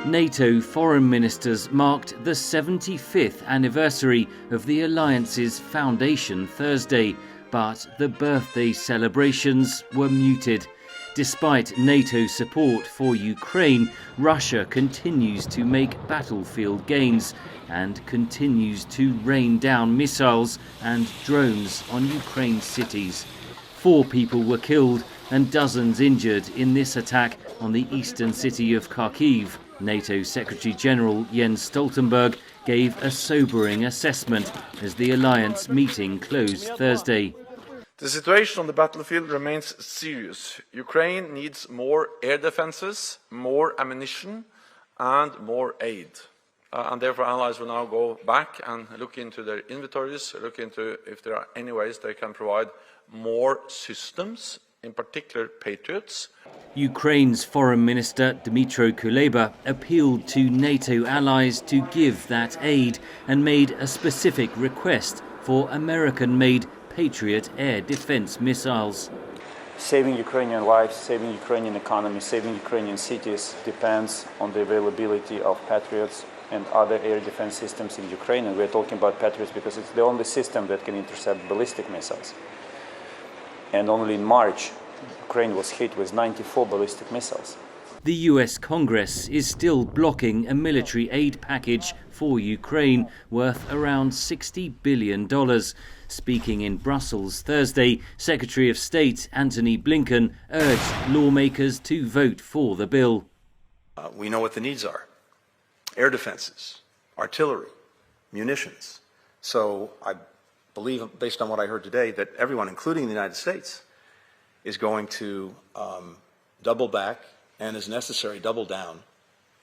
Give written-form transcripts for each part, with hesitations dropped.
NATO foreign ministers marked the 75th anniversary of the alliance's foundation Thursday, but the birthday celebrations were muted. Despite NATO support for Ukraine, Russia continues to make battlefield gains and continues to rain down missiles and drones on Ukraine's cities. 4 people were killed and dozens injured in this attack on the eastern city of Kyiv. NATO Secretary-General Jens Stoltenberg gave a sobering assessment as the alliance meeting closed Thursday. The situation on the battlefield remains serious. Ukraine needs more air defenses, more ammunition, and more aid. And therefore, allies will now go back and look into their inventories, look into if there are any ways they can provide more systems, in particular Patriots. Ukraine's Foreign Minister Dmytro Kuleba appealed to NATO allies to give that aid and made a specific request for American-made Patriot air defense missiles. Saving Ukrainian lives, saving Ukrainian economy, saving Ukrainian cities depends on the availability of Patriots and other air defense systems in Ukraine. And we're talking about Patriots because it's the only system that can intercept ballistic missiles. And only in March, Ukraine was hit with 94 ballistic missiles. The US Congress is still blocking a military aid package for Ukraine worth around $60 billion. Speaking in Brussels Thursday, Secretary of State Antony Blinken urged lawmakers to vote for the bill. We know what the needs are: air defenses, artillery, munitions. So I believe, based on what I heard today, that everyone, including the United States, is going to double back and, as necessary, double down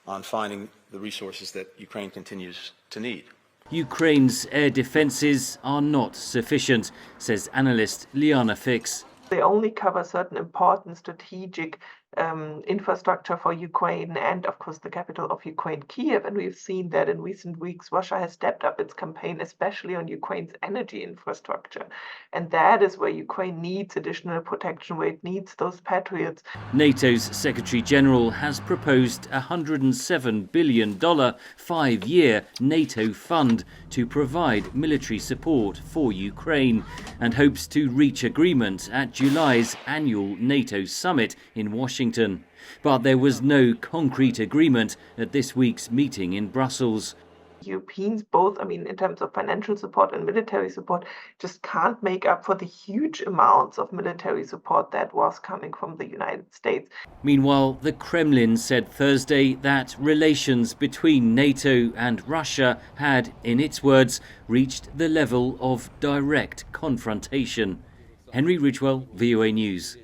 on finding the resources that Ukraine continues to need. Ukraine's air defenses are not sufficient, says analyst Liana Fix. They only cover certain important strategic infrastructure for Ukraine and, of course, the capital of Ukraine, Kyiv. And we've seen that in recent weeks, Russia has stepped up its campaign, especially on Ukraine's energy infrastructure. And that is where Ukraine needs additional protection, where it needs those Patriots. NATO's Secretary-General has proposed a $107 billion 5-year NATO fund to provide military support for Ukraine and hopes to reach agreement at July's annual NATO summit in Washington. But there was no concrete agreement at this week's meeting in Brussels. Europeans, both, in terms of financial support and military support, just can't make up for the huge amounts of military support that was coming from the United States. Meanwhile, the Kremlin said Thursday that relations between NATO and Russia had, in its words, reached the level of direct confrontation. Henry Ridgwell, VOA News.